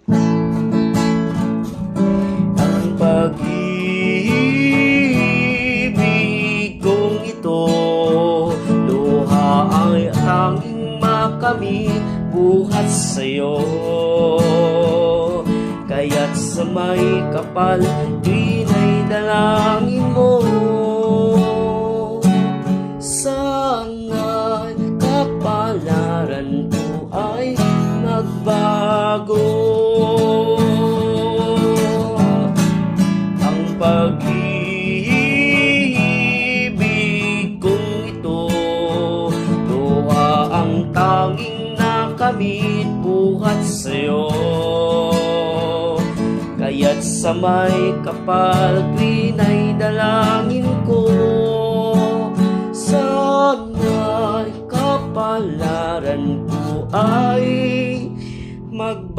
Ang pag-ibig kong ito, luha ay tanging makamit buhat sa'yo. Kaya't sa may kapal, dinay dalangin mo. Sana'y kapalaran ko ay magbago. Ang pag-ibig kong ito, luha ang tanging nakamit buhat sa'yo. Kaya't sa may kapal, dinay dalangin ko. Sana'y kapalaran ko ay magbago.